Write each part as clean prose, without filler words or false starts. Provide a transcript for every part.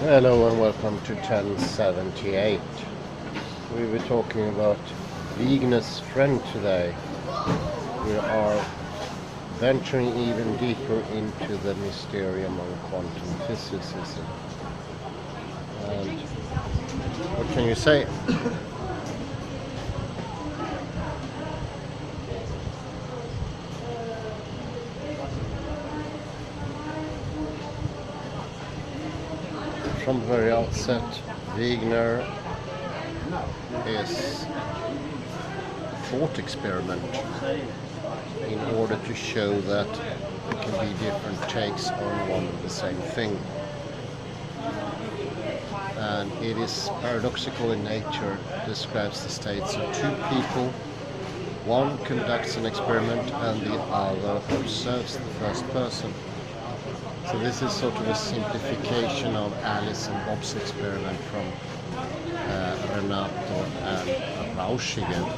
Hello and welcome to 1078. We were talking about Wigner's friend today. We are venturing even deeper into the mysterium of quantum physicism. And what can you say? From the very outset, Wigner is a thought experiment in order to show that there can be different takes on one and the same thing. And it is paradoxical in nature, describes the states of two people. One conducts an experiment and the other observes the first person. So this is sort of a simplification of Alice and Bob's experiment from Renato and Rauschingen.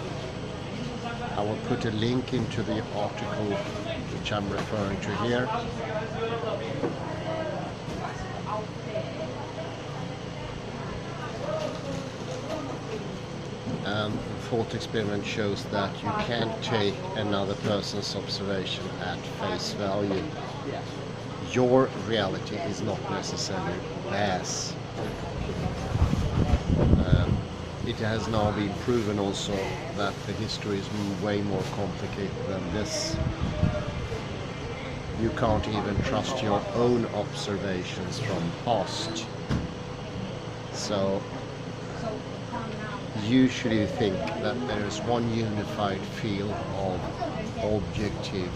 I will put a link into the article which I'm referring to here. And the thought experiment shows that you can't take another person's observation at face value. Your reality is not necessarily theirs. It has now been proven also that the history is way more complicated than this. You can't even trust your own observations from the past. So usually you think that there is one unified field of objective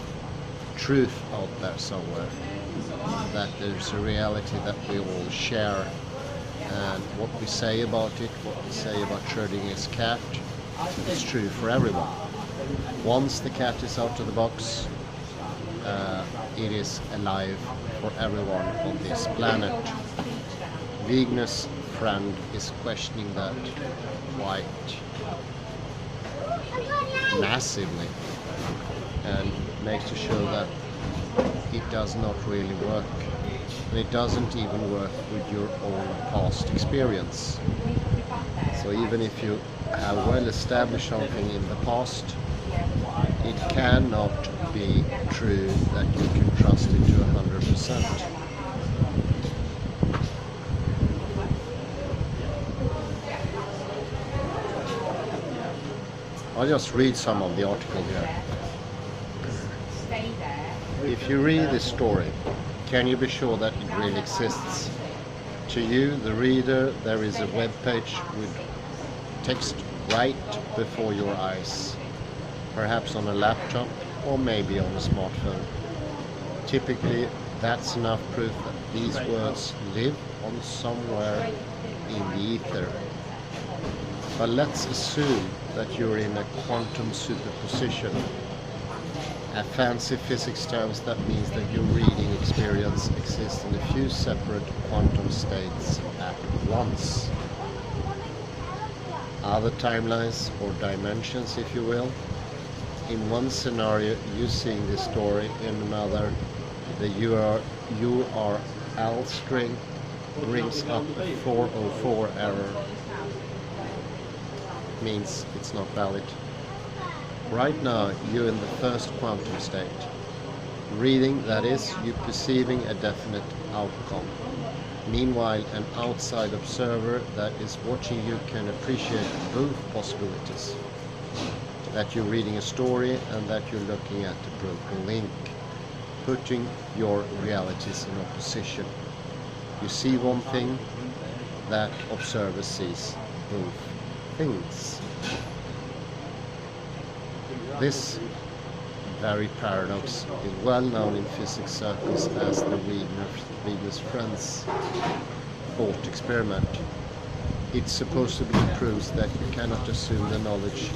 truth out there somewhere, that there's a reality that we all share, and what we say about it, what we say about Schrödinger's cat, is true for everyone. Once the cat is out of the box, it is alive for everyone on this planet. Wigner's friend is questioning that quite massively, and makes to show that it does not really work. And it doesn't even work with your own past experience. So even if you have well established something in the past, it cannot be true that you can trust it to 100%. I'll just read some of the article here. If you read this story, can you be sure that it really exists? To you, the reader, there is a web page with text right before your eyes, perhaps on a laptop or maybe on a smartphone. Typically, that's enough proof that these words live on somewhere in the ether. But let's assume that you're in a quantum superposition. A fancy physics terms, that means that your reading experience exists in a few separate quantum states at once. Other timelines, or dimensions if you will. In one scenario you're seeing this story, in another the URL string brings up a 404 error. Means it's not valid. Right now, you're in the first quantum state. Reading, that is, you perceiving a definite outcome. Meanwhile, an outside observer that is watching you can appreciate both possibilities. That you're reading a story and that you're looking at the broken link, putting your realities in opposition. You see one thing, that observer sees both things. This very paradox is well known in physics circles as the Wigner's friends thought experiment. It supposedly proves that you cannot assume the knowledge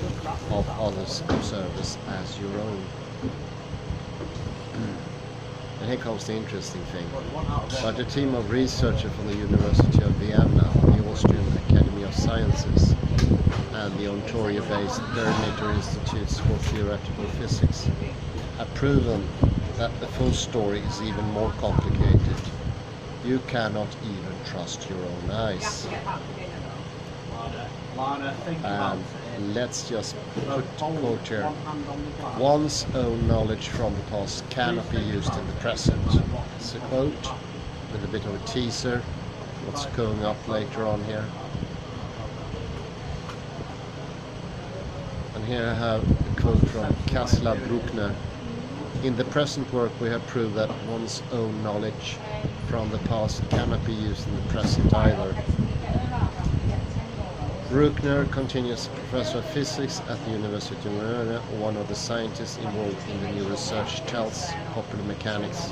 of others' observers as your own. And here comes the interesting thing. But a team of researchers from the University of Vienna, the Austrian Academy of Sciences, and the Ontario-based Perimeter Institutes for Theoretical Physics have proven that the full story is even more complicated. You cannot even trust your own eyes. And let's just put a quote here. One's own knowledge from the past cannot be used in the present. It's a quote with a bit of a teaser. What's going up later on here. And here I have a quote from Bruckner. In the present work we have proved that one's own knowledge from the past cannot be used in the present either. Bruckner continues, professor of physics at the University of Nora, one of the scientists involved in the new research, tells popular mechanics.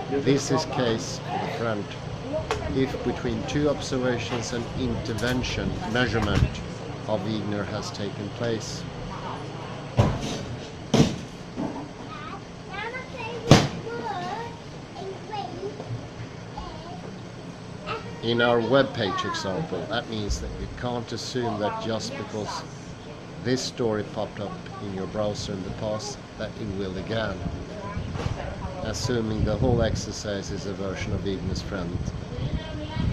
This is case for the friend. If between two observations an intervention, measurement of Ignor has taken place. In our web page example, that means that you can't assume that just because this story popped up in your browser in the past, that it will again. Assuming the whole exercise is a version of Ignor's friend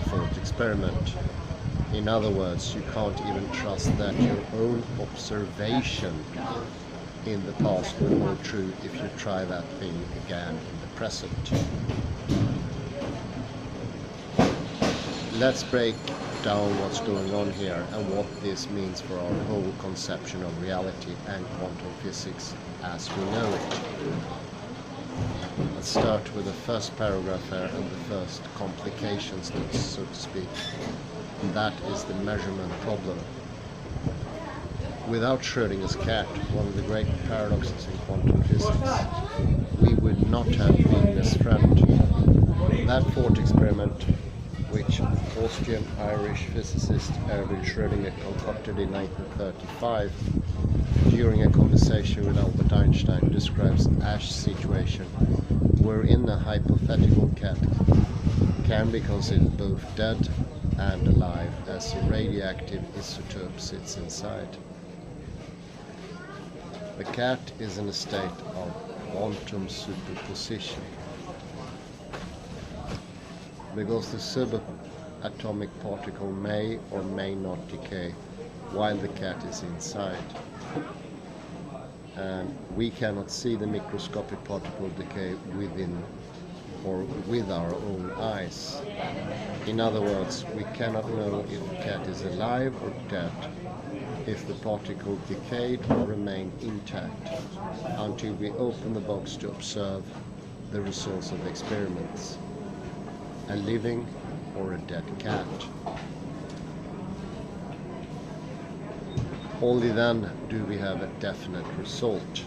thought experiment. In other words, you can't even trust that your own observation in the past will hold true if you try that thing again in the present. Let's break down what's going on here and what this means for our whole conception of reality and quantum physics as we know it. Let's start with the first paragraph here and the first complications, so to speak. And that is the measurement problem. Without Schrödinger's cat, one of the great paradoxes in quantum physics, we would not have Ignor's friend. That thought experiment, which Austrian-Irish physicist Erwin Schrödinger concocted in 1935 during a conversation with Albert Einstein, describes Ash's situation, wherein a hypothetical cat can be considered both dead and alive as a radioactive isotope sits inside. The cat is in a state of quantum superposition, because the subatomic particle may or may not decay while the cat is inside. And we cannot see the microscopic particle decay within or with our own eyes. In other words, we cannot know if the cat is alive or dead, if the particle decayed or remained intact, until we open the box to observe the results of the experiments. A living or a dead cat. Only then do we have a definite result.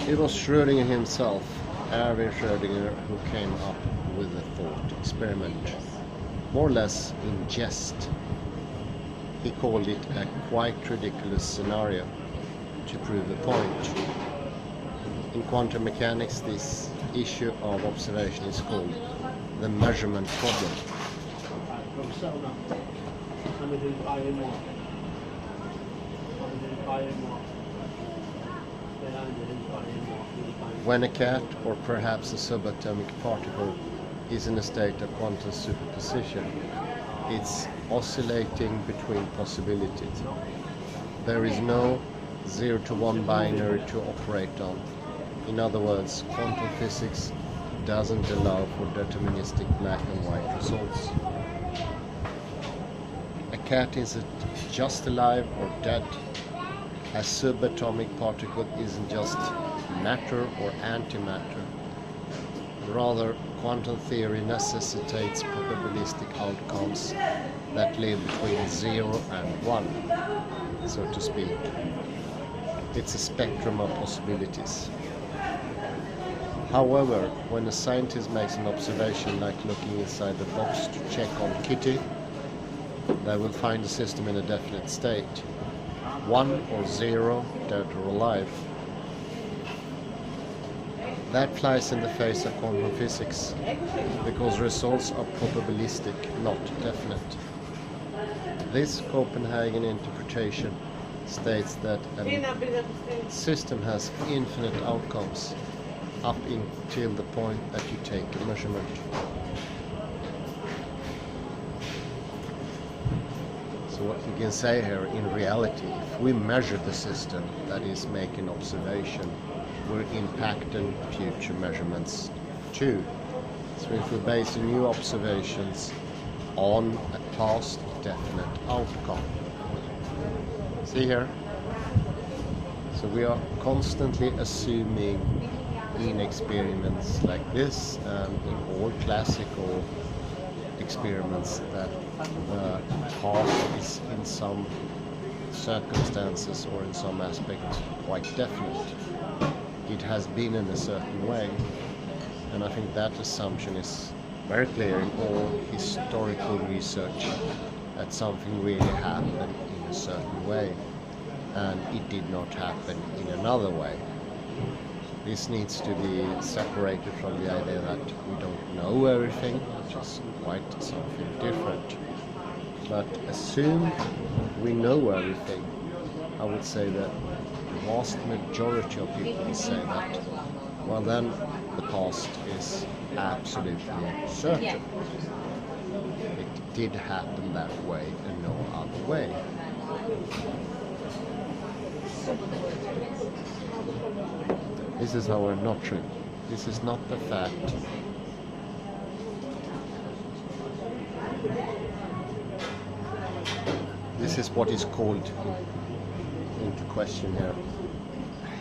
It was Schrödinger himself, Erwin Schrödinger, who came up with the thought experiment, more or less in jest. He called it a quite ridiculous scenario to prove a point. In quantum mechanics, this issue of observation is called the measurement problem. When a cat, or perhaps a subatomic particle, is in a state of quantum superposition, it's oscillating between possibilities. There is no 0 to 1 binary to operate on. In other words, quantum physics doesn't allow for deterministic black and white results. A cat isn't just alive or dead. A subatomic particle isn't just matter or antimatter. Rather, quantum theory necessitates probabilistic outcomes that live between 0 and 1, so to speak. It's a spectrum of possibilities. However, when a scientist makes an observation like looking inside the box to check on Kitty, they will find the system in a definite state, 1 or 0, dead or alive. That flies in the face of quantum physics, because results are probabilistic, not definite. This Copenhagen interpretation states that a system has infinite outcomes, up until the point that you take a measurement. So what you can say here, in reality, if we measure the system that is making observation, we're impacting future measurements too. So if we base new observations on a past definite outcome. See here? So we are constantly assuming in experiments like this and in all classical experiments that the past is in some circumstances or in some aspect quite definite. It has been in a certain way, and I think that assumption is very clear in all historical research, that something really happened in a certain way and it did not happen in another way. This needs to be separated from the idea that we don't know everything, which is quite something different. But assume we know everything. I would say that the vast majority of people will say that, well then the past is absolutely certain. It did happen that way and no other way. This is however not true. This is not the fact. This is what is called into question here.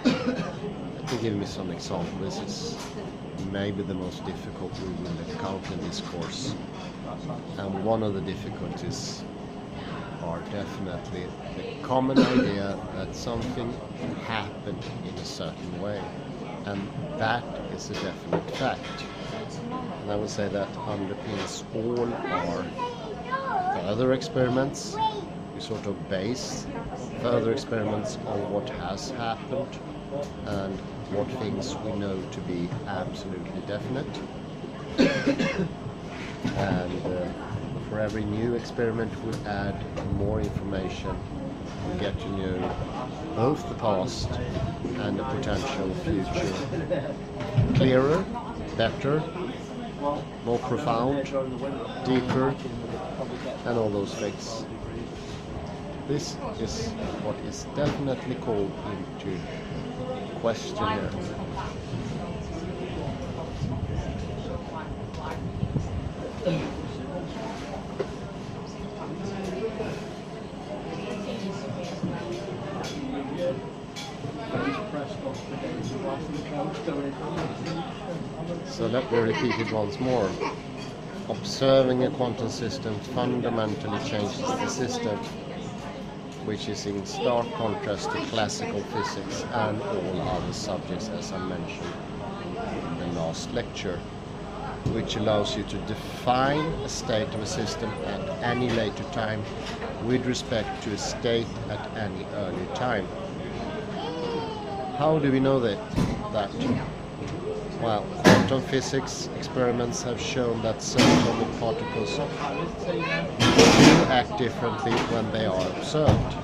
Let me give me some example. This is maybe the most difficult we will encounter in this course. And one of the difficulties are definitely the common idea that something happened in a certain way, and that is a definite fact. And I would say that underpins all our further experiments. We sort of base further experiments on what has happened and what things we know to be absolutely definite. And for every new experiment we add more information, we get to know both the past and the potential future clearer, better, more profound, deeper, and all those things. This is what is definitely called into question here. So let me repeat it once more. Observing a quantum system fundamentally changes the system, which is in stark contrast to classical physics and all other subjects, as I mentioned in the last lecture, which allows you to define a state of a system at any later time with respect to a state at any earlier time. How do we know that? Well, quantum physics experiments have shown that subatomic particles do act differently when they are observed.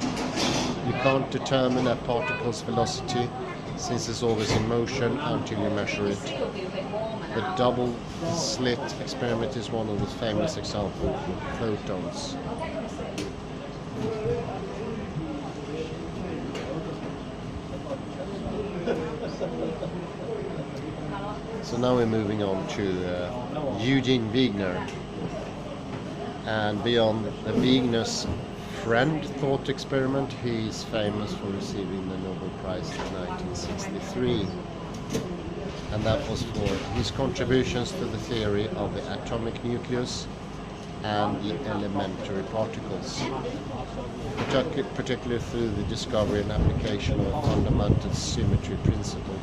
You can't determine a particle's velocity since it's always in motion until you measure it. The double slit experiment is one of the famous examples with photons. So now we're moving on to Eugene Wigner, and beyond the Wigner's friend thought experiment, he is famous for receiving the Nobel Prize in 1963, and that was for his contributions to the theory of the atomic nucleus and the elementary particles, particularly through the discovery and application of a fundamental symmetry principle.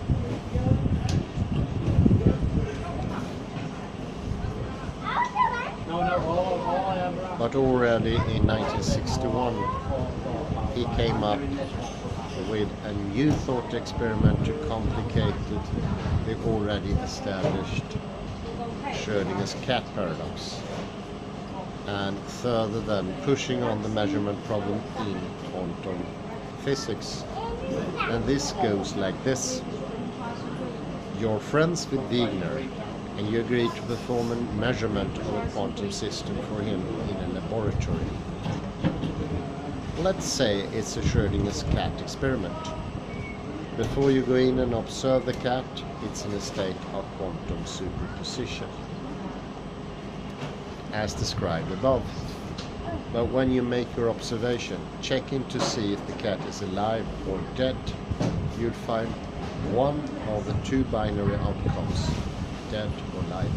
But already in 1961 he came up with a new thought experiment to complicate the already established Schrödinger's cat paradox, and further than pushing on the measurement problem in quantum physics. And this goes like this. You're friends with Wigner, and you agree to perform a measurement of a quantum system for him in a laboratory. Let's say it's a Schrödinger's cat experiment. Before you go in and observe the cat, it's in a state of quantum superposition, as described above. But when you make your observation, checking to see if the cat is alive or dead, you'd find one of the two binary outcomes, dead or alive.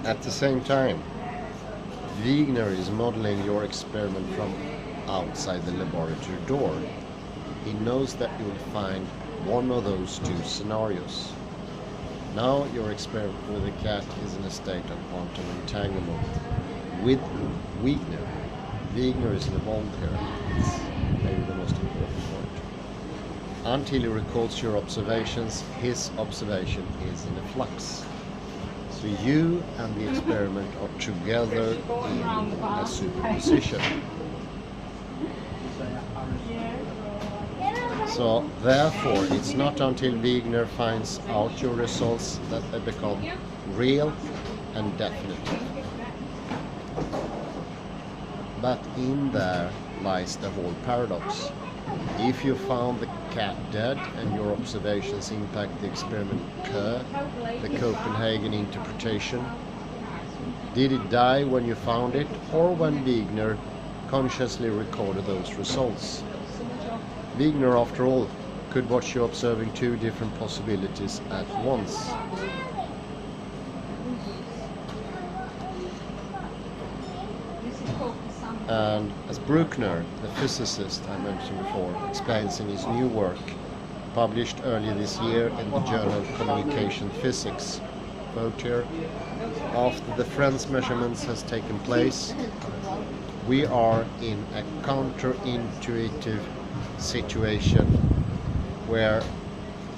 At the same time, Wigner is modeling your experiment from outside the laboratory door. He knows that you will find one of those two scenarios. Now your experiment with the cat is in a state of quantum entanglement with Wigner. Wigner is involved here. It's maybe the most important point. Until he recalls your observations, his observation is in a flux. So you and the experiment are together in a superposition. So therefore, it's not until Wigner finds out your results that they become real and definitive. But in there lies the whole paradox. If you found the cat dead and your observations impact the experiment curve, the Copenhagen interpretation, did it die when you found it or when Wigner consciously recorded those results? Wigner, after all, could watch you observing two different possibilities at once. And as Bruckner, the physicist I mentioned before, explains in his new work, published earlier this year in the journal Communication Physics, quote here, after the Friends measurements has taken place, we are in a counterintuitive situation where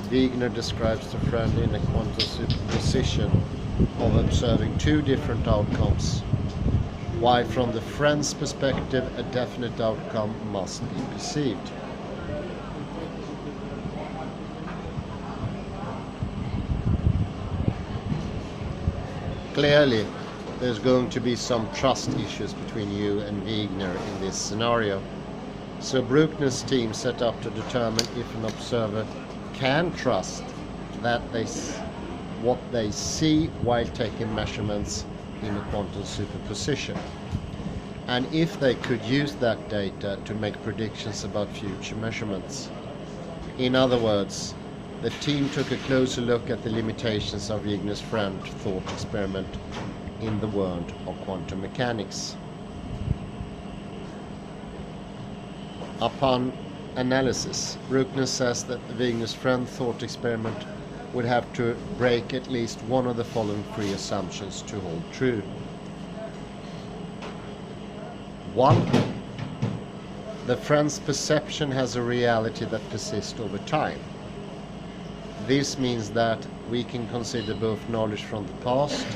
Wigner describes the friend in a quantum superposition of observing two different outcomes, while from the friend's perspective a definite outcome must be perceived. Clearly, there's going to be some trust issues between you and Wigner in this scenario. So Bruckner's team set up to determine if an observer can trust that what they see while taking measurements in a quantum superposition, and if they could use that data to make predictions about future measurements. In other words, the team took a closer look at the limitations of Wigner's friend thought experiment in the world of quantum mechanics. Upon analysis, Bruckner says that the Wigner's friend thought experiment would have to break at least one of the following three assumptions to hold true. 1. The friend's perception has a reality that persists over time. This means that we can consider both knowledge from the past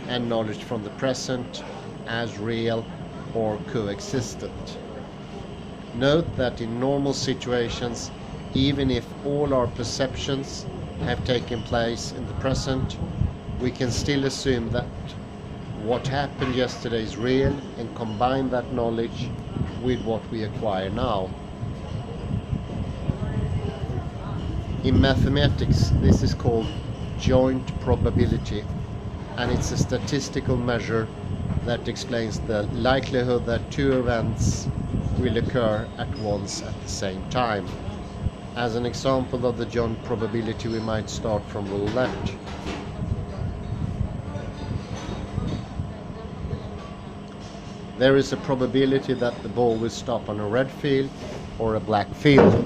and knowledge from the present as real or coexistent. Note that in normal situations, even if all our perceptions have taken place in the present, we can still assume that what happened yesterday is real and combine that knowledge with what we acquire now. In mathematics, this is called joint probability, and it's a statistical measure that explains the likelihood that two events will occur at once at the same time. As an example of the joint probability, we might start from roulette. There is a probability that the ball will stop on a red field or a black field.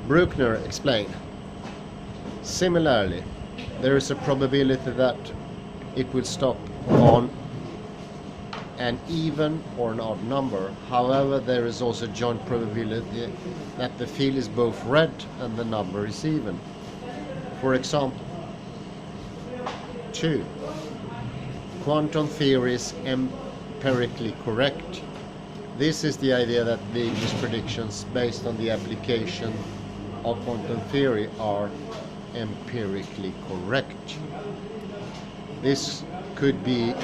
Bruckner explained, similarly, there is a probability that it will stop on an even or an odd number. However, there is also a joint probability that the field is both red and the number is even. For example, 2. Quantum theory is empirically correct. This is the idea that the English predictions based on the application of quantum theory are empirically correct. This could be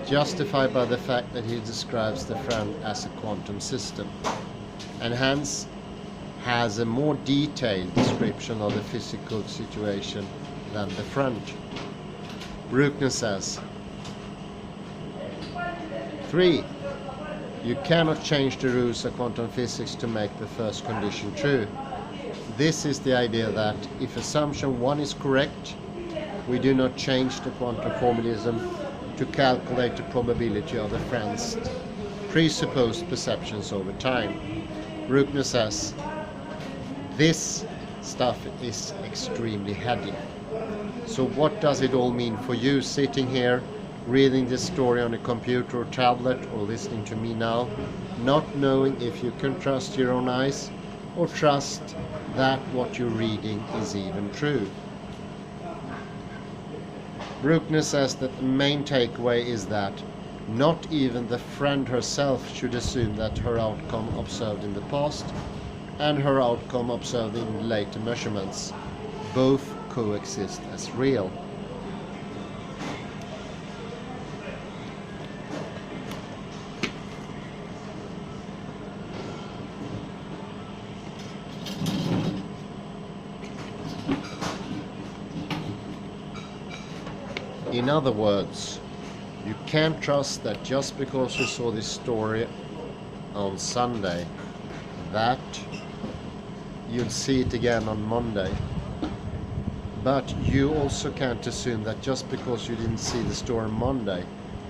justified by the fact that he describes the friend as a quantum system, and hence has a more detailed description of the physical situation than the friend. Bruckner says, 3. You cannot change the rules of quantum physics to make the first condition true. This is the idea that if assumption 1 is correct, we do not change the quantum formalism to calculate the probability of the friend's presupposed perceptions over time. Bruckner says, this stuff is extremely heady. So what does it all mean for you sitting here reading this story on a computer or tablet, or listening to me now, not knowing if you can trust your own eyes or trust that what you're reading is even true? Bruckner says that the main takeaway is that not even the friend herself should assume that her outcome observed in the past and her outcome observed in later measurements both coexist as real. In other words, you can't trust that just because you saw this story on Sunday, that you'll see it again on Monday. But you also can't assume that just because you didn't see the story on Monday,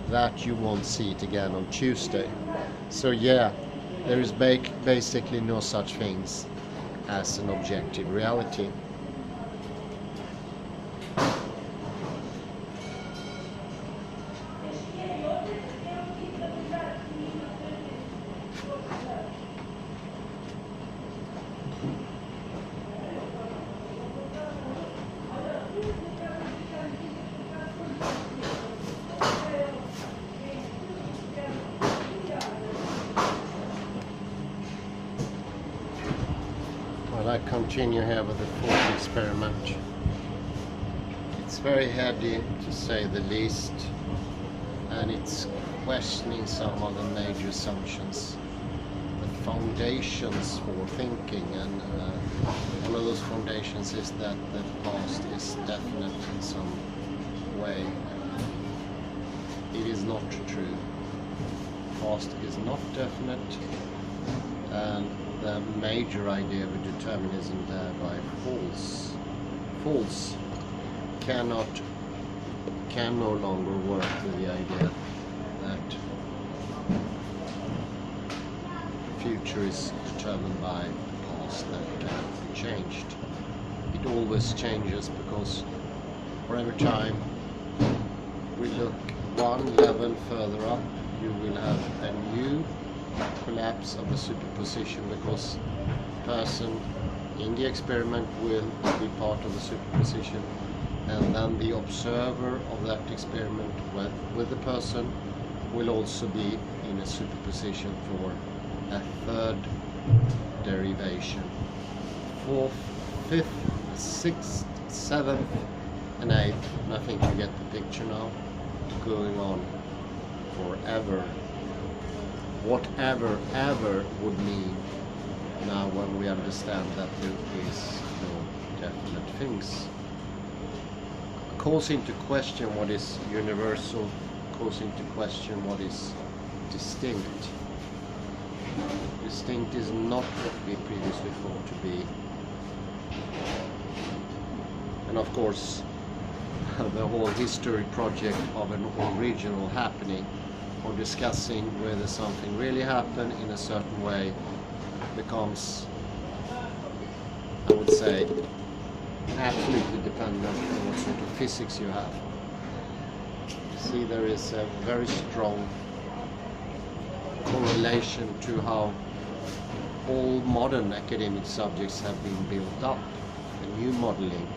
that you won't see it again on Tuesday. So yeah, there is basically no such things as an objective reality. I continue here with the fourth experiment. It's very heady, to say the least, and it's questioning some of the major assumptions, the foundations for thinking, and one of those foundations is that the past is definite in some way. It is not true. Past is not definite, and the major idea of determinism thereby false. False can no longer work with the idea that the future is determined by the past that can be changed. It always changes, because for every time we look one level further up, you will have a new collapse of the superposition, because the person in the experiment will be part of the superposition, and then the observer of that experiment with the person will also be in a superposition for a third derivation, fourth, fifth, sixth, seventh and eighth, and I think you get the picture now, going on forever. Whatever ever would mean now when we understand that there is no definite things. Calls into question what is universal, calls into question what is distinct. Distinct is not what we previously thought to be. And of course, the whole history project of an original happening, or discussing whether something really happened in a certain way, becomes, I would say, absolutely dependent on what sort of physics you have. See, there is a very strong correlation to how all modern academic subjects have been built up, a new modeling,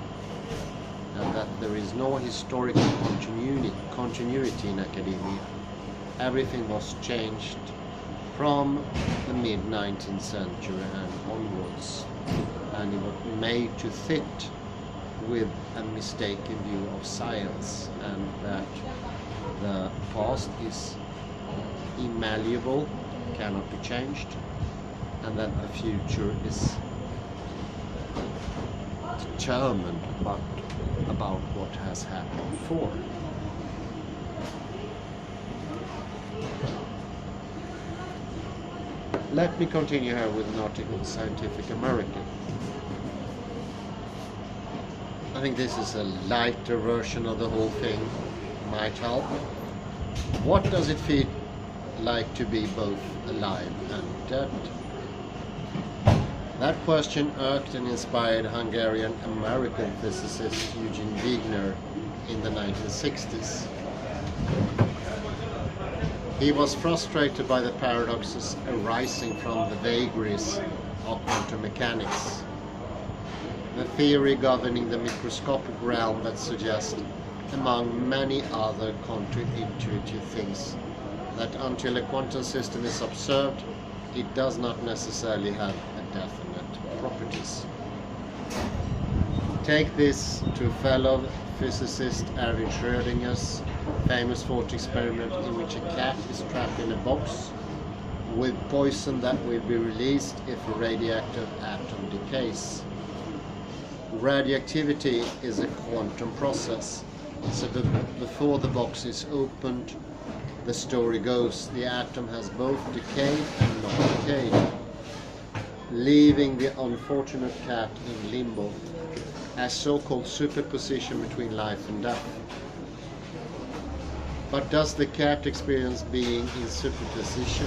and that there is no historical continuity in academia. Everything was changed from the mid-19th century and onwards, and it was made to fit with a mistaken view of science, and that the past is immalleable, cannot be changed, and that the future is determined about what has happened before. Let me continue here with an article in Scientific American. I think this is a lighter version of the whole thing, might help. What does it feel like to be both alive and dead? That question irked and inspired Hungarian-American physicist Eugene Wigner in the 1960s. He was frustrated by the paradoxes arising from the vagaries of quantum mechanics, the theory governing the microscopic realm that suggests, among many other counterintuitive things, that until a quantum system is observed, it does not necessarily have a definite properties. Take this to fellow physicist Erwin Schrödinger's famous thought experiment in which a cat is trapped in a box with poison that will be released if a radioactive atom decays. Radioactivity is a quantum process, so before the box is opened, the story goes, the atom has both decayed and not decayed, leaving the unfortunate cat in limbo, a so-called superposition between life and death. But does the cat experience being in superposition?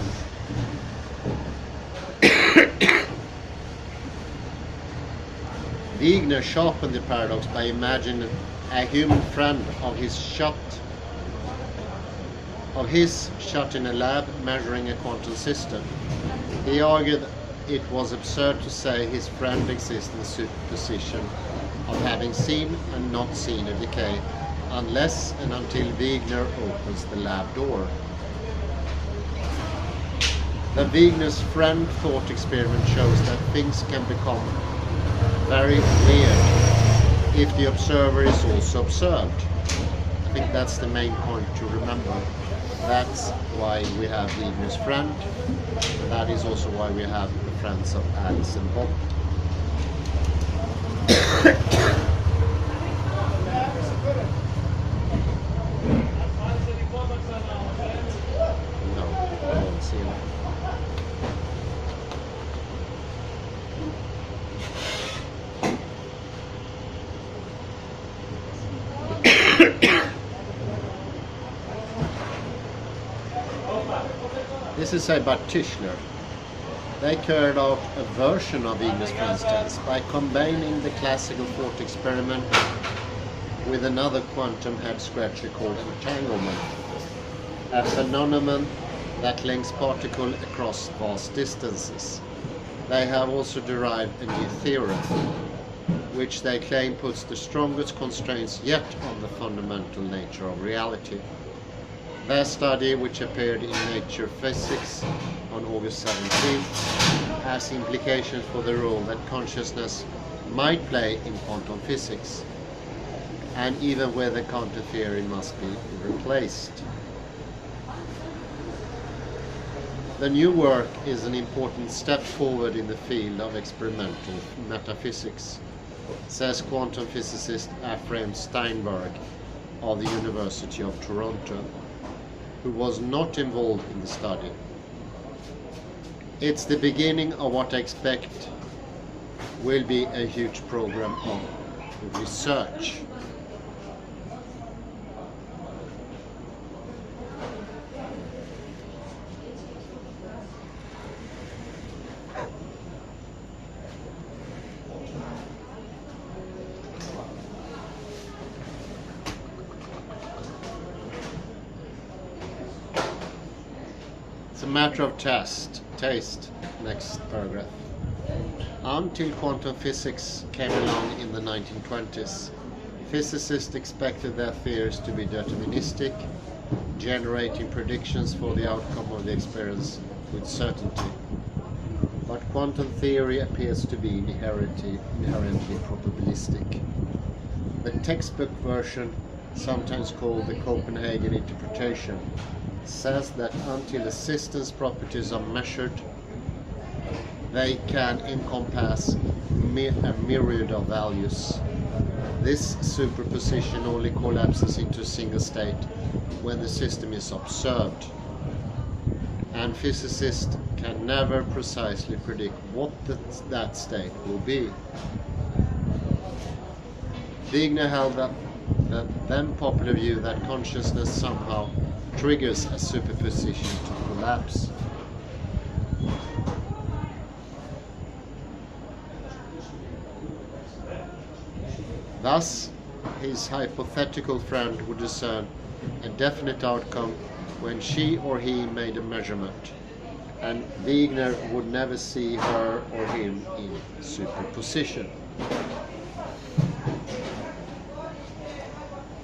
Ignor sharpened the paradox by imagining a human friend of his shut in a lab measuring a quantum system. He argued it was absurd to say his friend exists in the superposition of having seen and not seen a decay, unless and until Wigner opens the lab door. The Wigner's friend thought experiment shows that things can become very weird if the observer is also observed. I think that's the main point to remember. That's why we have Wigner's friend, and that is also why we have the friends of Alice and Bob. No, I don't see him. This is said by Tischler. They carried out a version of Ignor's friend's test by combining the classical thought experiment with another quantum head-scratcher called entanglement, a phenomenon that links particles across vast distances. They have also derived a new theorem, which they claim puts the strongest constraints yet on the fundamental nature of reality. Their study, which appeared in Nature Physics on August 17, has implications for the role that consciousness might play in quantum physics, and even whether quantum theory must be replaced. The new work is an important step forward in the field of experimental metaphysics, says quantum physicist Ephraim Steinberg of the University of Toronto, who was not involved in the study. It's the beginning of what I expect will be a huge program of research. matter of taste. Next paragraph. Until quantum physics came along in the 1920s, physicists expected their theories to be deterministic, generating predictions for the outcome of the experience with certainty. But quantum theory appears to be inherently probabilistic. The textbook version, sometimes called the Copenhagen interpretation, says that until the system's properties are measured, they can encompass a myriad of values. This superposition only collapses into a single state when the system is observed, and physicists can never precisely predict what that state will be. Ignor held that then popular view that consciousness somehow triggers a superposition to collapse. Thus, his hypothetical friend would discern a definite outcome when she or he made a measurement, and Wigner would never see her or him in superposition.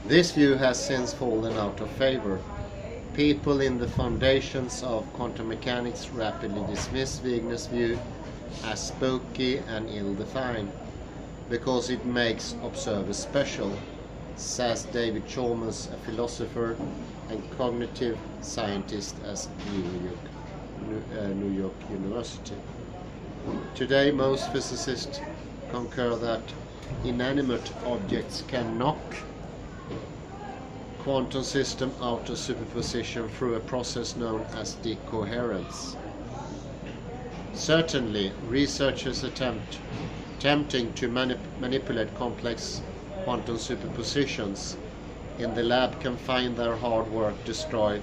This view has since fallen out of favor. People in the foundations of quantum mechanics rapidly dismiss Wigner's view as spooky and ill-defined, because it makes observers special, says David Chalmers, a philosopher and cognitive scientist at New York University. Today, most physicists concur that inanimate objects can knock quantum system out of superposition through a process known as decoherence. Certainly, researchers attempting to manipulate complex quantum superpositions in the lab can find their hard work destroyed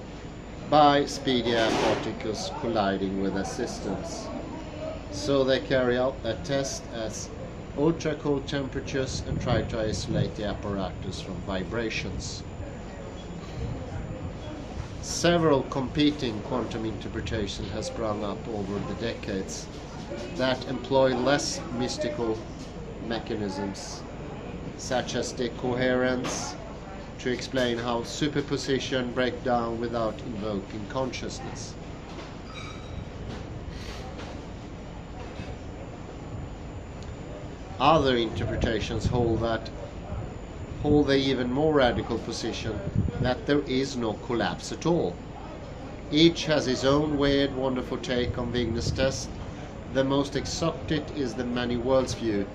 by speedy air particles colliding with their systems. So they carry out their test at ultra-cold temperatures and try to isolate the apparatus from vibrations. Several competing quantum interpretations have sprung up over the decades that employ less mystical mechanisms, such as decoherence, to explain how superposition breaks down without invoking consciousness. Other interpretations hold the even more radical position that there is no collapse at all. Each has his own weird, wonderful take on Wigner's test. The most exotic is the many worlds view,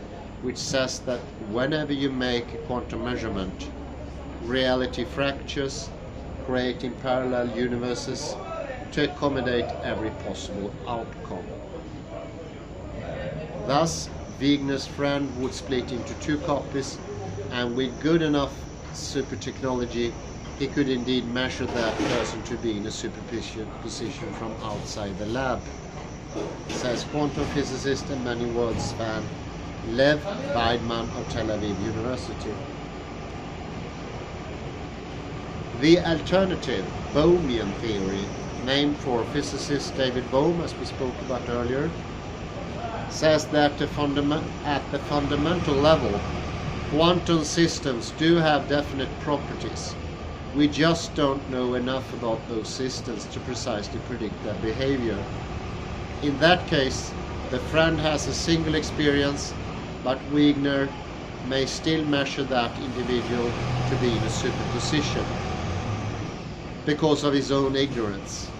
which says that whenever you make a quantum measurement, reality fractures, creating parallel universes to accommodate every possible outcome. Thus, Wigner's friend would split into two copies, and with good enough super technology, he could indeed measure that person to be in a superposition from outside the lab, says quantum physicist and many worlds fan Lev Weidman of Tel Aviv University. The alternative Bohmian theory, named for physicist David Bohm, as we spoke about earlier, says that at the fundamental level, quantum systems do have definite properties. We just don't know enough about those systems to precisely predict their behavior. In that case, the friend has a single experience, but Wigner may still measure that individual to be in a superposition because of his own ignorance.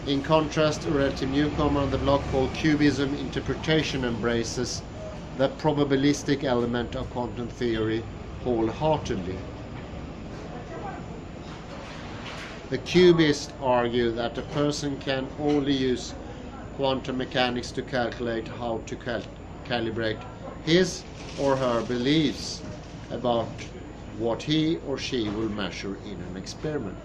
In contrast, a relative newcomer on the block called Cubism interpretation embraces the probabilistic element of quantum theory wholeheartedly. The Cubists argue that a person can only use quantum mechanics to calculate how to calibrate his or her beliefs about what he or she will measure in an experiment.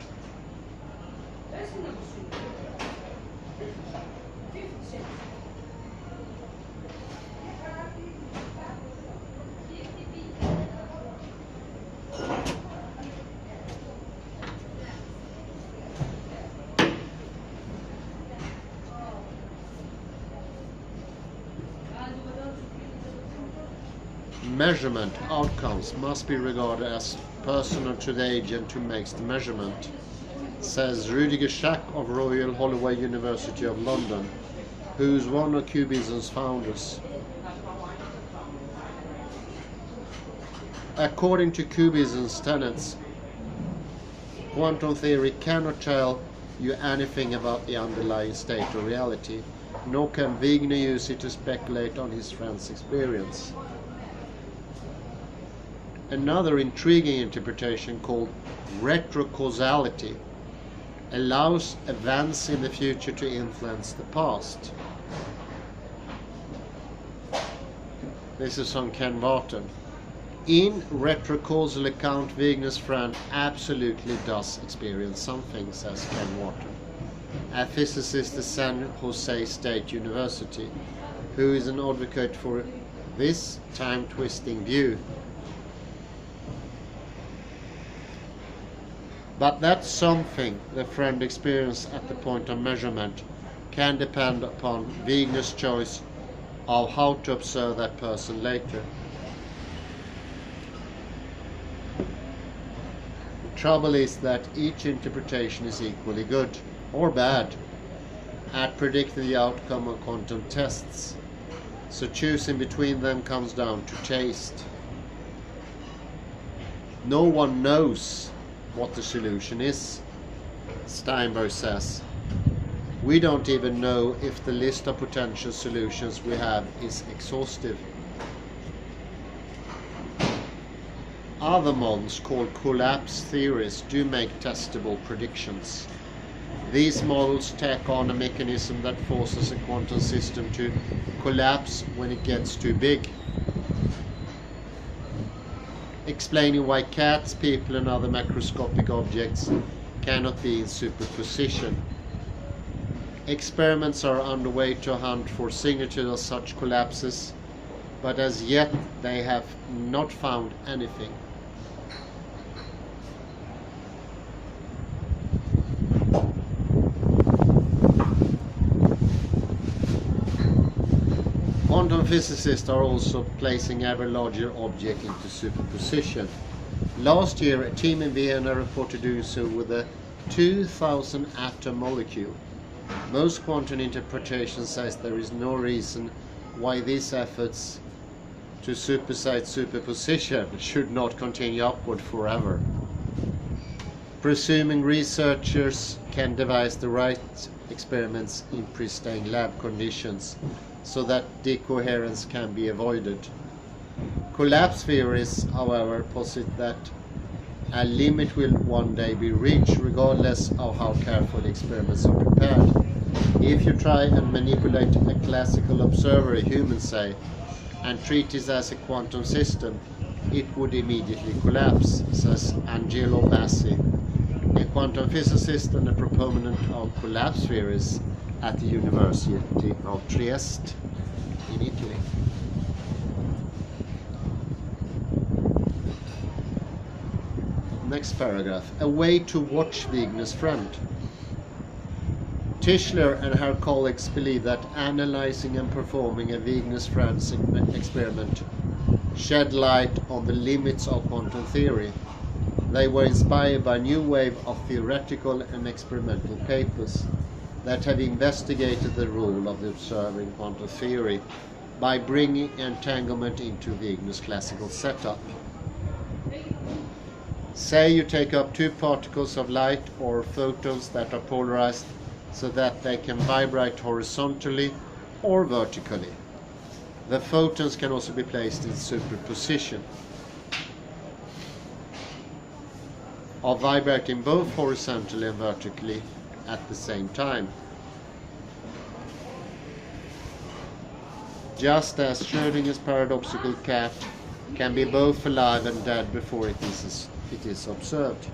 measurement outcomes must be regarded as personal to the agent who makes the measurement, says Rudiger Schack of Royal Holloway University of London, who is one of Cubism's founders. According to Cubism's tenets, quantum theory cannot tell you anything about the underlying state of reality, nor can Wigner use it to speculate on his friend's experience. Another intriguing interpretation, called retrocausality, allows events in the future to influence the past. This is from Ken Barton. In retrocausal account, Wigner's friend absolutely does experience something, says Ken Wharton, a physicist at San Jose State University, who is an advocate for this time-twisting view. But that something the friend experienced at the point of measurement can depend upon Wigner's choice of how to observe that person later. The trouble is that each interpretation is equally good or bad at predicting the outcome of quantum tests, so choosing between them comes down to taste. No one knows what the solution is, Steinberg says. We don't even know if the list of potential solutions we have is exhaustive. Other models, called collapse theories, do make testable predictions. These models tack on a mechanism that forces a quantum system to collapse when it gets too big, explaining why cats, people and other macroscopic objects cannot be in superposition. Experiments are underway to hunt for signatures of such collapses, but as yet they have not found anything. Quantum physicists are also placing ever larger objects into superposition. Last year, a team in Vienna reported doing so with a 2,000 atom molecule. Most quantum interpretations says there is no reason why these efforts to supersede superposition should not continue upward forever, presuming researchers can devise the right experiments in pristine lab conditions so that decoherence can be avoided. Collapse theories, however, posit that a limit will one day be reached regardless of how carefully experiments are prepared. If you try and manipulate a classical observer, a human say, and treat it as a quantum system, it would immediately collapse, says Angelo Bassi, a quantum physicist and a proponent of collapse theories at the University of Trieste in Italy. Next paragraph. A way to watch Wigner's friend. Tischler and her colleagues believe that analyzing and performing a Wigner's friend's experiment shed light on the limits of quantum theory. They were inspired by a new wave of theoretical and experimental papers that have investigated the role of the observer in quantum theory by bringing entanglement into Wigner's classical setup. Say you take up two particles of light or photons that are polarized so that they can vibrate horizontally or vertically. The photons can also be placed in superposition, of vibrating both horizontally and vertically at the same time. Just as Schrödinger's paradoxical cat can be both alive and dead before it is observed.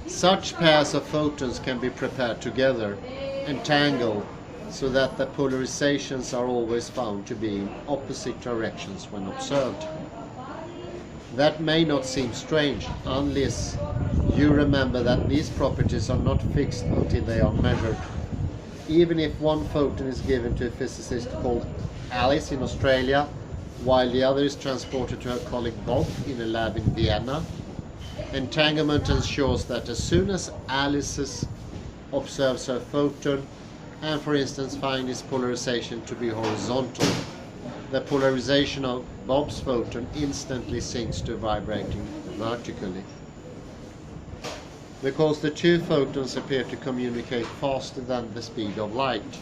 Such pairs of photons can be prepared together, entangled, so that the polarizations are always found to be in opposite directions when observed. That may not seem strange unless you remember that these properties are not fixed until they are measured. Even if one photon is given to a physicist called Alice in Australia, while the other is transported to her colleague Bob in a lab in Vienna. Entanglement ensures that as soon as Alice observes her photon and, for instance, finds its polarization to be horizontal, the polarization of Bob's photon instantly sinks to vibrating vertically. Because the two photons appear to communicate faster than the speed of light.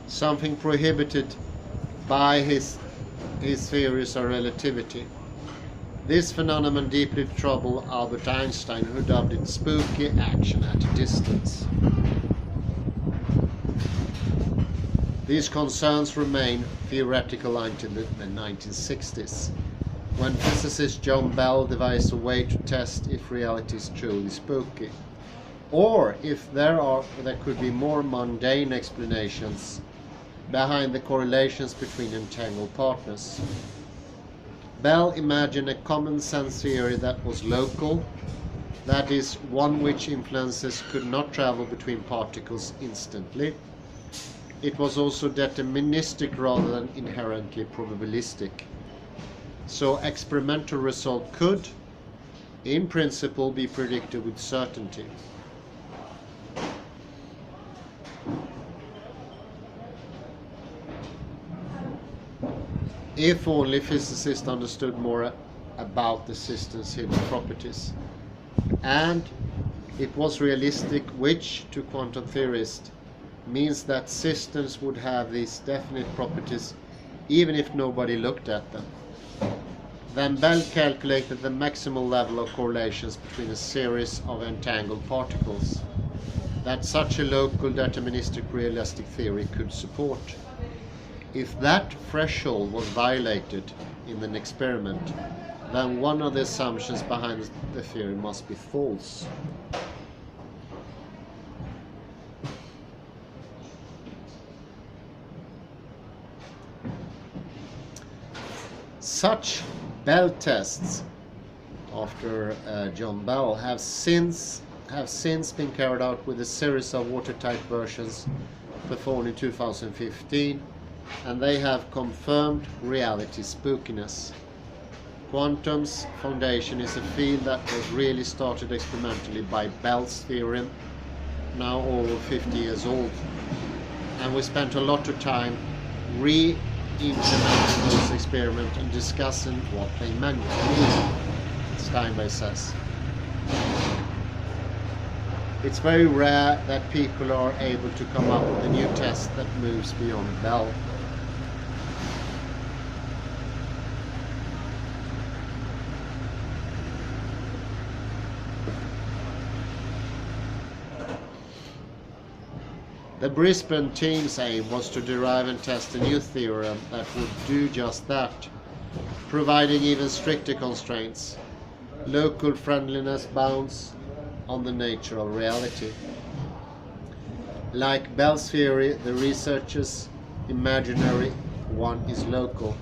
Something prohibited by his theories of relativity. This phenomenon deeply troubled Albert Einstein, who dubbed it spooky action at a distance. These concerns remain theoretical until the 1960s, when physicist John Bell devised a way to test if reality is truly spooky, or if there could be more mundane explanations behind the correlations between entangled partners. Bell imagined a common sense theory that was local, that is, one which influences could not travel between particles instantly. It was also deterministic rather than inherently probabilistic. So experimental result could, in principle, be predicted with certainty. If only physicists understood more about the system's hidden properties. And it was realistic, which, to quantum theorists, means that systems would have these definite properties even if nobody looked at them. Then Bell calculated the maximal level of correlations between a series of entangled particles that such a local deterministic realistic theory could support. If that threshold was violated in an experiment, then one of the assumptions behind the theory must be false. Such Bell tests, after John Bell, have since been carried out with a series of watertight versions performed in 2015, and they have confirmed reality spookiness. Quantum's foundation is a field that was really started experimentally by Bell's theorem, now over 50 years old, and we spent a lot of time implementing those experiments and discussing what they meant to me, Steinberg says. It's very rare that people are able to come up with a new test that moves beyond Bell. The Brisbane team's aim was to derive and test a new theorem that would do just that, providing even stricter constraints, local friendliness bounds on the nature of reality. Like Bell's theory, the researchers' imaginary one is local.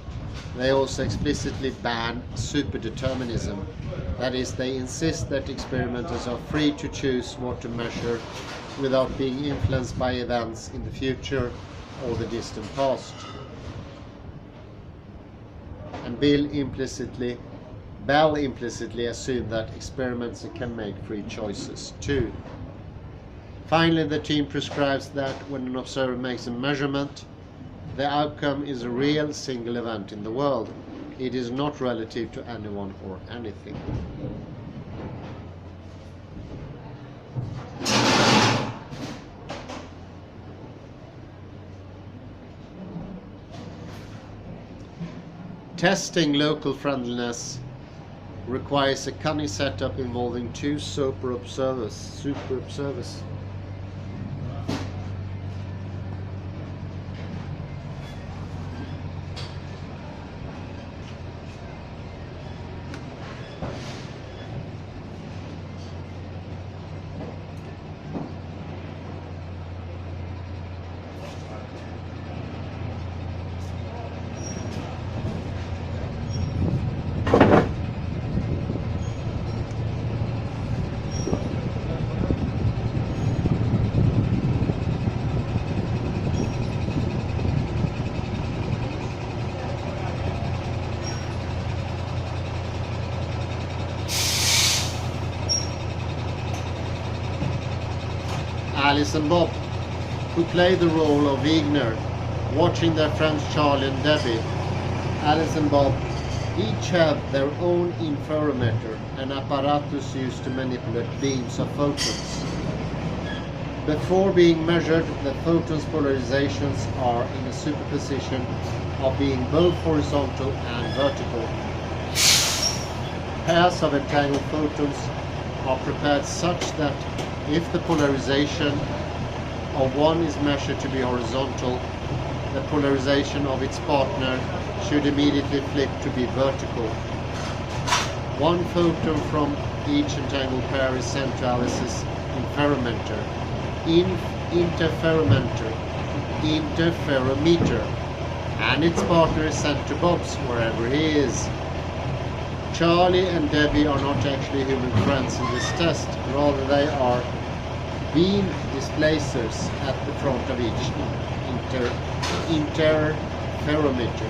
They also explicitly ban superdeterminism. That is, they insist that experimenters are free to choose what to measure without being influenced by events in the future or the distant past. And Bell implicitly assumed that experiments can make free choices too. Finally, the team prescribes that when an observer makes a measurement, the outcome is a real single event in the world. It is not relative to anyone or anything. Testing local friendliness requires a cunning setup involving two super observers. Alice and Bob, who play the role of Ignor, watching their friends Charlie and Debbie. Alice and Bob each have their own interferometer, an apparatus used to manipulate beams of photons. Before being measured, the photons' polarizations are in a superposition of being both horizontal and vertical. Pairs of entangled photons are prepared such that if the polarization of one is measured to be horizontal, the polarization of its partner should immediately flip to be vertical. One photon from each entangled pair is sent to Alice's interferometer, and its partner is sent to Bob's wherever he is. Charlie and Debbie are not actually human friends in this test, rather they are beam displacers at the front of each interferometer.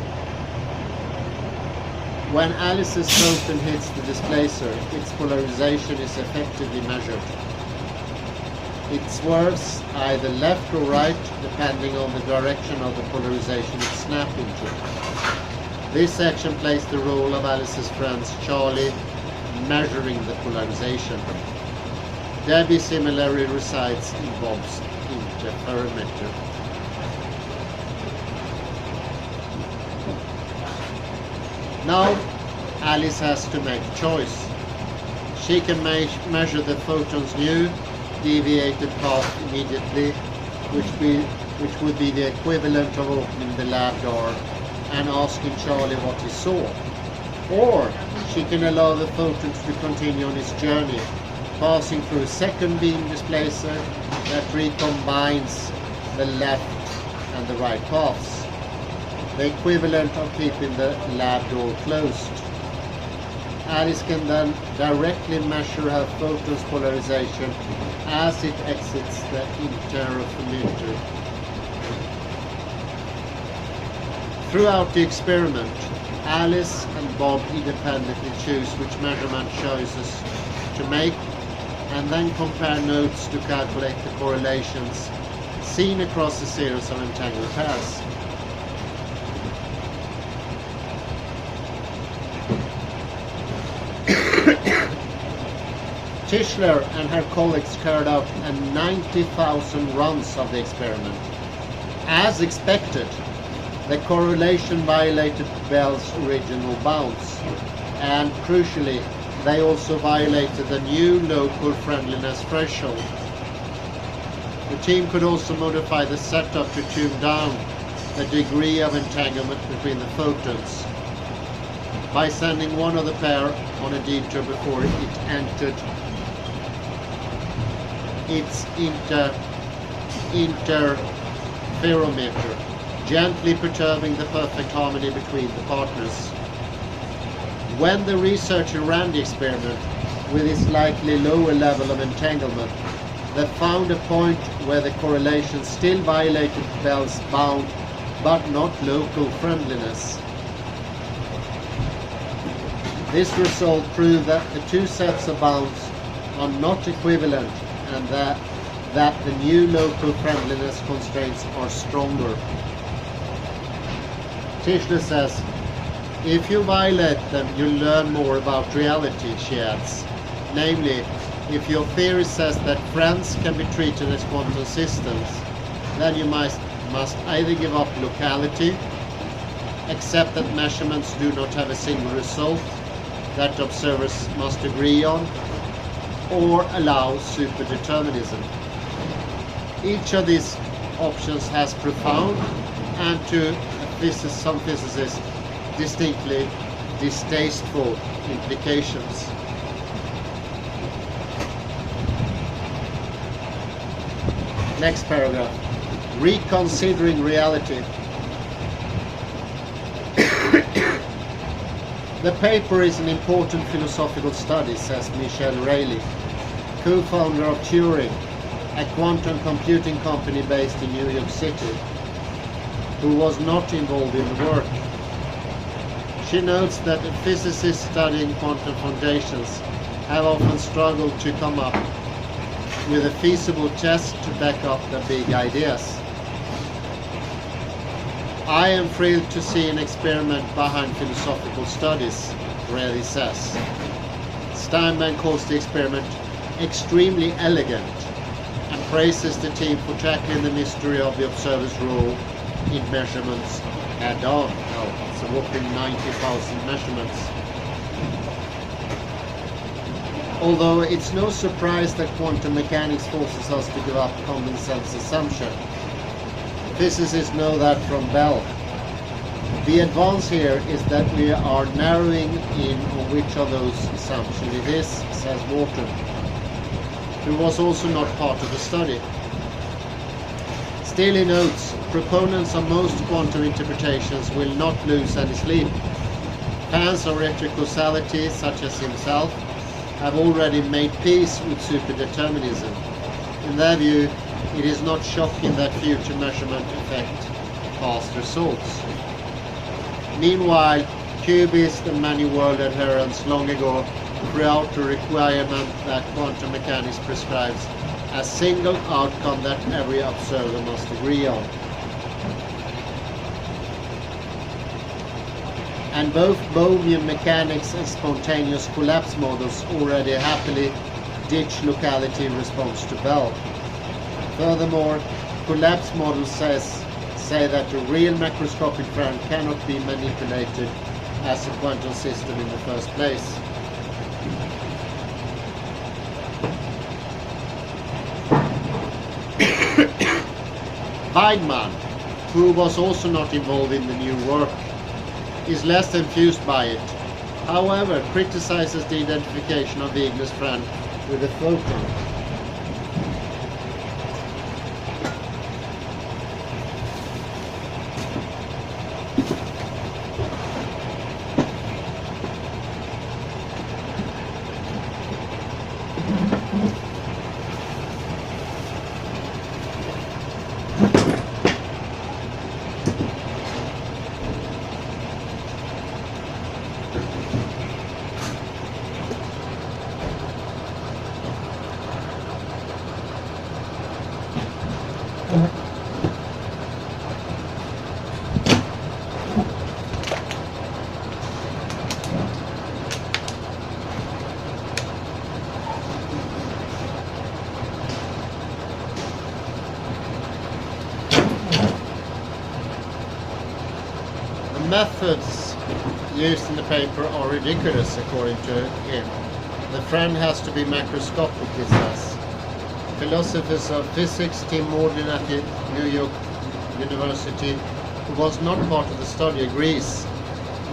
When Alice's photon hits the displacer, its polarization is effectively measured. It swerves either left or right depending on the direction of the polarization it snapped into. This action plays the role of Alice's friends Charlie measuring the polarization. Debbie similarly resides in Bob's interferometer. Now Alice has to make a choice. She can measure the photon's new deviated path immediately, which would be the equivalent of opening the lab door and asking Charlie what he saw. Or she can allow the photon to continue on its journey, passing through a second beam displacer that recombines the left and the right paths, the equivalent of keeping the lab door closed. Alice can then directly measure her photon's polarization as it exits the interferometer. Throughout the experiment, Alice and Bob independently choose which measurement choices to make and then compare notes to calculate the correlations seen across a series of entangled pairs. Tischler and her colleagues carried out 90,000 runs of the experiment. As expected, the correlation violated Bell's original bounds, and crucially, they also violated the new local friendliness threshold. The team could also modify the setup to tune down the degree of entanglement between the photons by sending one of the pair on a detour before it entered its interferometer, gently perturbing the perfect harmony between the partners. When the researcher ran the experiment with a slightly lower level of entanglement, they found a point where the correlation still violated Bell's bound, but not local friendliness. This result proved that the two sets of bounds are not equivalent and that the new local friendliness constraints are stronger. Tischler says, if you violate them, you learn more about reality, she adds. Namely, if your theory says that friends can be treated as quantum systems, then you must either give up locality, accept that measurements do not have a single result that observers must agree on, or allow superdeterminism. Each of these options has profound and to some physicists distinctly distasteful implications. Next paragraph. Reconsidering reality. The paper is an important philosophical study, says Michel Rayleigh, co-founder of Turing, a quantum computing company based in New York City, who was not involved in the work. She notes that physicists studying quantum foundations have often struggled to come up with a feasible test to back up their big ideas. I am thrilled to see an experiment behind philosophical studies, Relly says. Steinman calls the experiment extremely elegant and praises the team for tackling the mystery of the observer's role in measurements head-on. Oh, it's a whopping 90,000 measurements. Although it's no surprise that quantum mechanics forces us to give up common sense assumption. Physicists know that from Bell. The advance here is that we are narrowing in on which of those assumptions it is, says Wharton, who was also not part of the study. Still, he notes, proponents of most quantum interpretations will not lose any sleep. Fans of retrocausality, such as himself, have already made peace with superdeterminism. In their view, it is not shocking that future measurement affect past results. Meanwhile, cubists and many-world adherents long ago threw out the requirement that quantum mechanics prescribes a single outcome that every observer must agree on. And both Bohmian mechanics and spontaneous collapse models already happily ditch locality in response to Bell. Furthermore, collapse models say that the real macroscopic friend cannot be manipulated as a quantum system in the first place. Weidman, who was also not involved in the new work, is less enthused by it. However, criticizes the identification of Wigner's friend with a photon. Methods used in the paper are ridiculous, according to him. The friend has to be macroscopic, he says. Philosophers of physics, Tim Maudlin at the New York University, who was not part of the study, agrees.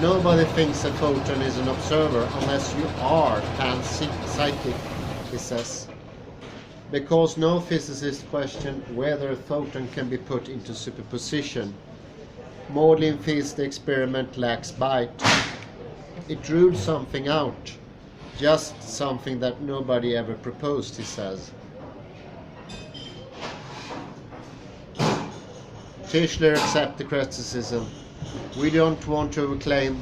Nobody thinks a photon is an observer unless you are panpsychic, he says. Because no physicist questioned whether a photon can be put into superposition. Maudlin feels the experiment lacks bite. It ruled something out, just something that nobody ever proposed, he says. Tischler accepts the criticism. We don't want to claim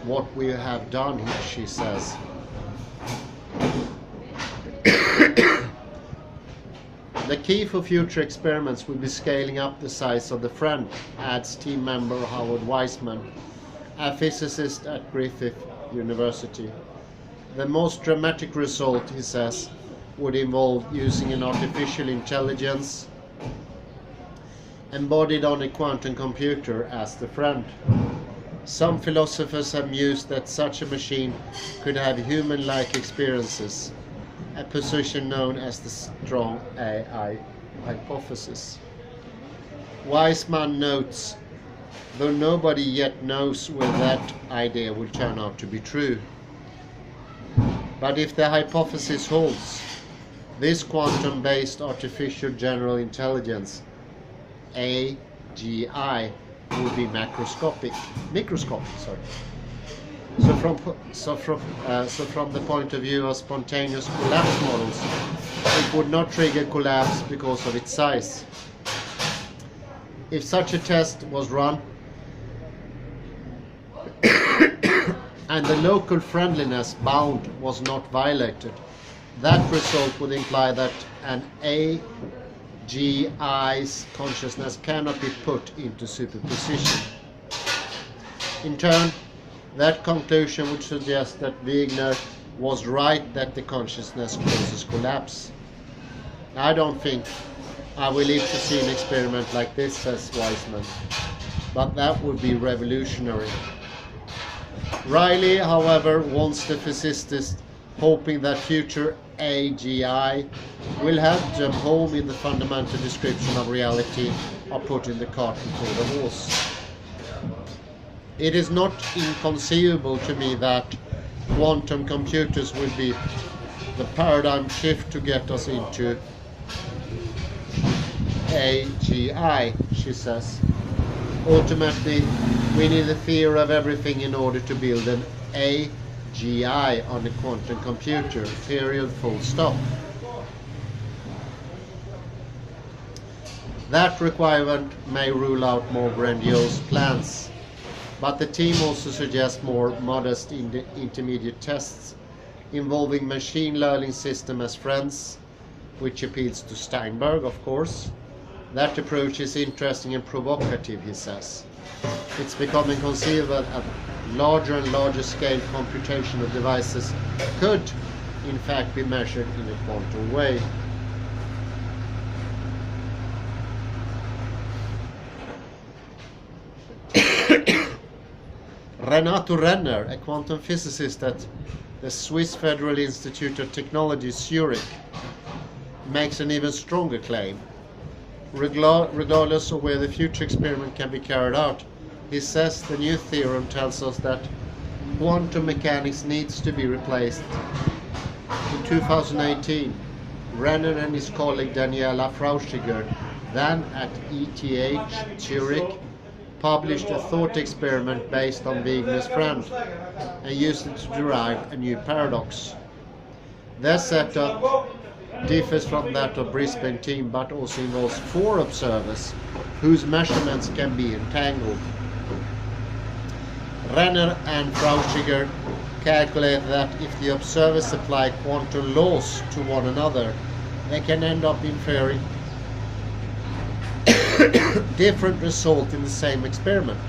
what we have done, she says. The key for future experiments will be scaling up the size of the friend, adds team member Howard Weissman, a physicist at Griffith University. The most dramatic result, he says, would involve using an artificial intelligence embodied on a quantum computer as the friend. Some philosophers have mused that such a machine could have human-like experiences, a position known as the strong AI hypothesis. Weissman notes, though nobody yet knows whether that idea will turn out to be true. But if the hypothesis holds, this quantum-based artificial general intelligence, AGI, would be microscopic. So from the point of view of spontaneous collapse models, it would not trigger collapse because of its size. If such a test was run and the local friendliness bound was not violated, That result would imply that an AGI's consciousness cannot be put into superposition. In turn, that conclusion would suggest that Wigner was right that the consciousness causes collapse. I don't think I will live to see an experiment like this, says Weissman, but that would be revolutionary. Riley, however, wants the physicist, hoping that future AGI will have jump home in the fundamental description of reality or put in the cart before the horse. It is not inconceivable to me that quantum computers will be the paradigm shift to get us into AGI, she says. Ultimately, we need a theory of everything in order to build an AGI on a quantum computer, period, full stop. That requirement may rule out more grandiose plans, but the team also suggests more modest intermediate tests involving machine learning system as friends, which appeals to Steinberg, of course. That approach is interesting and provocative, he says. It's becoming conceivable that larger and larger scale computational devices could, in fact, be measured in a quantum way. Renato Renner, a quantum physicist at the Swiss Federal Institute of Technology, Zurich, makes an even stronger claim. Regardless of where the future experiment can be carried out, he says the new theorem tells us that quantum mechanics needs to be replaced. In 2018, Renner and his colleague Daniela Frauschiger, then at ETH Zurich, published a thought experiment based on Wigner's friend and used it to derive a new paradox. Their setup differs from that of Brisbane team, but also involves 4 observers whose measurements can be entangled. Renner and Frauschiger calculate that if the observers apply quantum laws to one another, they can end up inferring different results in the same experiment.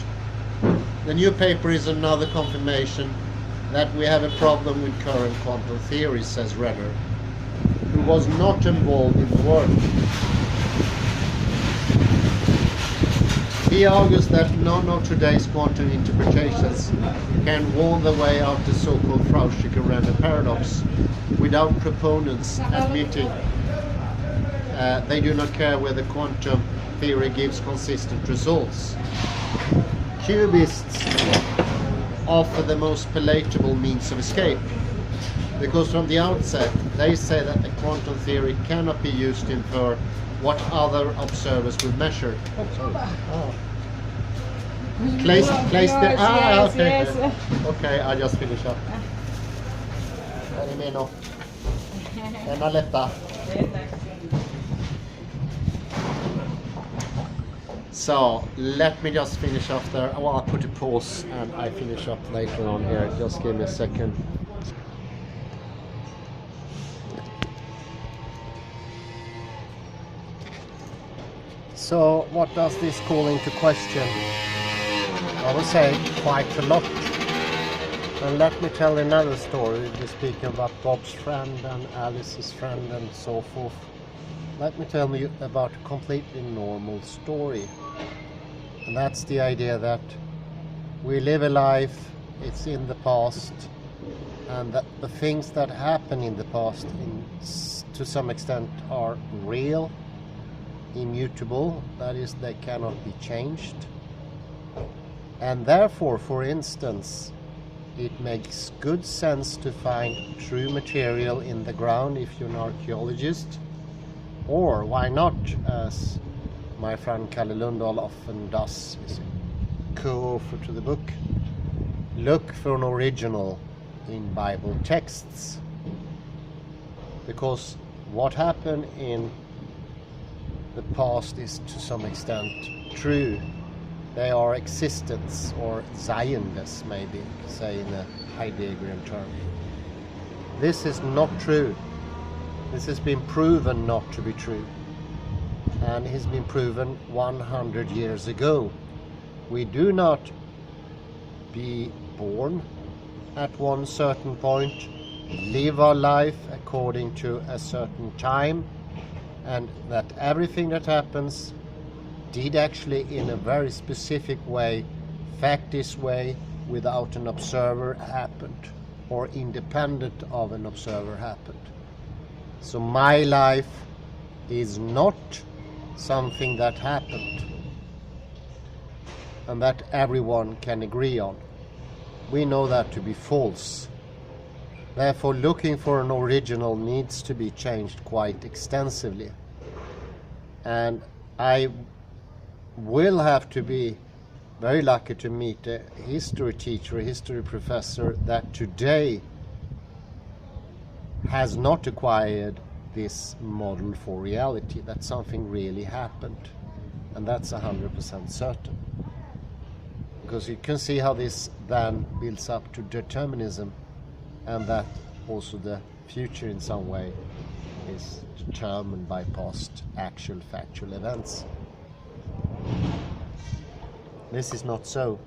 The new paper is another confirmation that we have a problem with current quantum theory, says Renner, who was not involved in the work. He argues that none of today's quantum interpretations can warn the way out the so-called Frauschiger-Renner paradox without proponents admitting they do not care whether quantum theory gives consistent results. Cubists offer the most palatable means of escape, because from the outset they say that the quantum theory cannot be used to infer what other observers will measure. Place the okay. Yes. Okay, I just finish up. Denna lätta. So let me just finish up there. Well, I'll put a pause and I finish up later on here. Just give me a second. So what does this call into question? I would say quite a lot. And let me tell another story. We're speaking about Bob's friend and Alice's friend and so forth. Let me tell you about a completely normal story. And that's the idea that we live a life, it's in the past, and that the things that happen in the past to some extent are real, immutable, that is, they cannot be changed. And therefore, for instance, it makes good sense to find true material in the ground if you're an archaeologist. Or why not, as my friend Kalle Lundahl often does, is a co-author to the book, look for an original in Bible texts. Because what happened in the past is to some extent true. They are existence, or Zionness maybe, say in a Heideggerian term. This is not true. This has been proven not to be true, and it has been proven 100 years ago. We do not be born at one certain point, live our life according to a certain time, and that everything that happens did actually in a very specific way, factious way, without an observer happened, or independent of an observer happened. So my life is not something that happened and that everyone can agree on. We know that to be false. Therefore, looking for an original needs to be changed quite extensively. And I will have to be very lucky to meet a history teacher, a history professor that today has not acquired this model for reality, that something really happened. And that's 100% certain. Because you can see how this then builds up to determinism, and that also the future in some way is determined by past actual factual events. This is not so.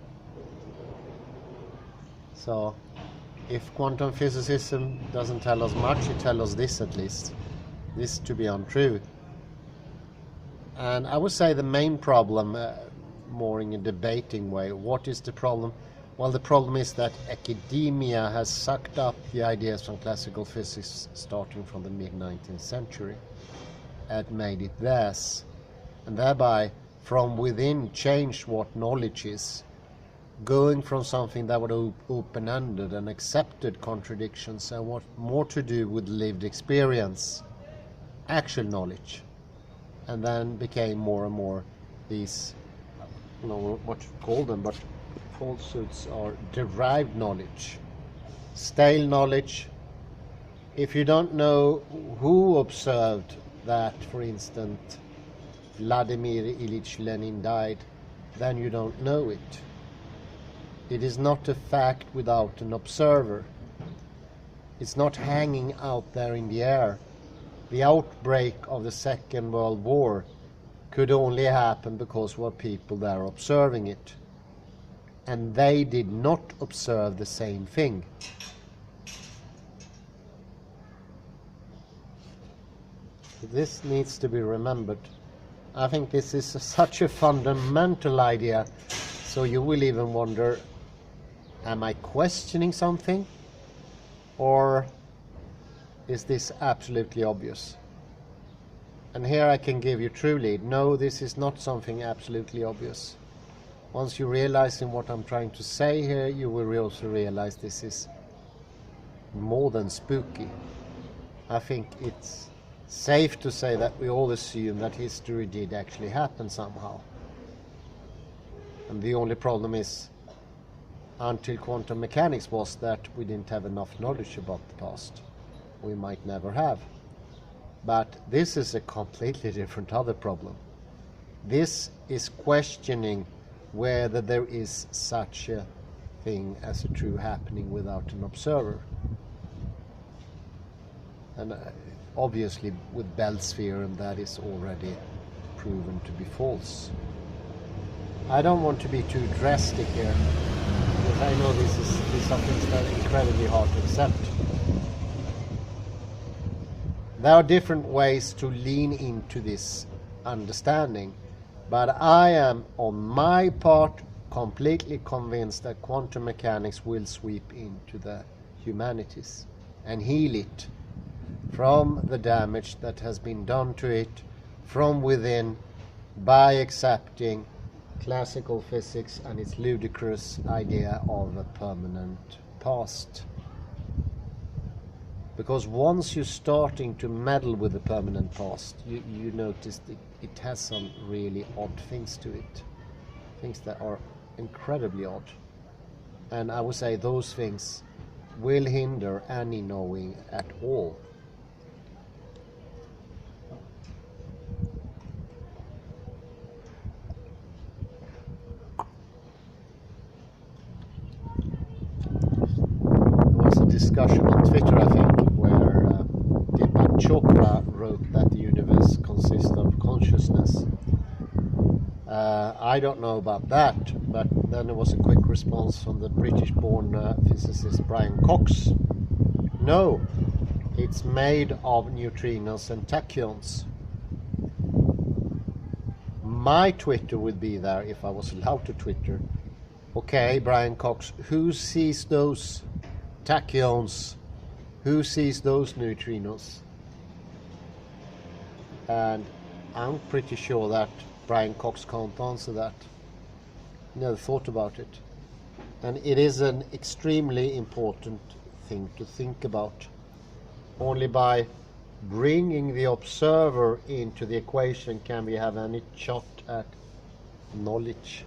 So if quantum physicism doesn't tell us much, it tells us this at least, this to be untrue. And I would say the main problem, more in a debating way, what is the problem? Well, the problem is that academia has sucked up the ideas from classical physics starting from the mid-19th century and made it theirs, and thereby from within changed what knowledge is, going from something that was open-ended and accepted contradictions and what more to do with lived experience, actual knowledge, and then became more and more these, I don't know what to call them, but falsehoods are derived knowledge, stale knowledge. If you don't know who observed that, for instance, Vladimir Ilyich Lenin died, then you don't know it. It is not a fact without an observer. It's not hanging out there in the air. The outbreak of the Second World War could only happen because there were people there observing it. And they did not observe the same thing. This needs to be remembered. I think this is such a fundamental idea, so you will even wonder, am I questioning something? Or is this absolutely obvious? And here I can give you truly, no, this is not something absolutely obvious. Once you realize in what I'm trying to say here, you will also realize this is more than spooky. I think it's safe to say that we all assume that history did actually happen somehow. And the only problem is, until quantum mechanics, was that we didn't have enough knowledge about the past. We might never have. But this is a completely different other problem. This is questioning whether there is such a thing as a true happening without an observer. And obviously with Bell's theorem that is already proven to be false. I don't want to be too drastic here, because I know these are things that are incredibly hard to accept. There are different ways to lean into this understanding, but I am, on my part, completely convinced that quantum mechanics will sweep into the humanities and heal it from the damage that has been done to it from within by accepting classical physics and its ludicrous idea of a permanent past. Because once you're starting to meddle with the permanent past, you notice that it has some really odd things to it. Things that are incredibly odd. And I would say those things will hinder any knowing at all. There was a discussion on Twitter, I think, where people Chopra wrote that the universe consists of consciousness. I don't know about that, but then there was a quick response from the British-born physicist Brian Cox. No, it's made of neutrinos and tachyons. My Twitter would be there if I was allowed to Twitter. Okay, Brian Cox, who sees those tachyons? Who sees those neutrinos? And I'm pretty sure that Brian Cox can't answer that. Never thought about it. And it is an extremely important thing to think about. Only by bringing the observer into the equation can we have any shot at knowledge.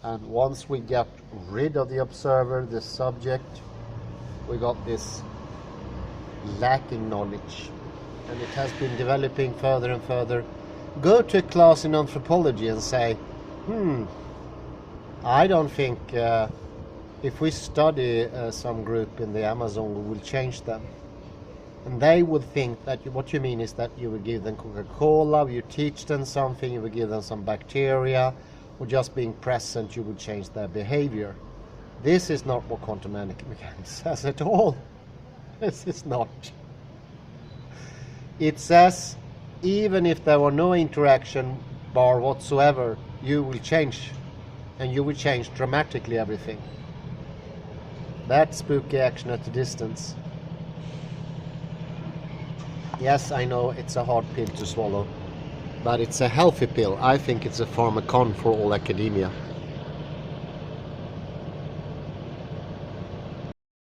And once we get rid of the observer, the subject, we got this lacking knowledge. And it has been developing further and further. Go to a class in anthropology and say, I don't think if we study some group in the Amazon, we will change them. And they would think that what you mean is that you would give them Coca-Cola, you teach them something, you would give them some bacteria, or just being present, you would change their behavior. This is not what quantum mechanics says at all. This is not. It says, even if there were no interaction bar whatsoever, you will change, and you will change dramatically everything. That's spooky action at a distance. Yes, I know it's a hard pill to swallow, but it's a healthy pill. I think it's a pharmacon for all academia.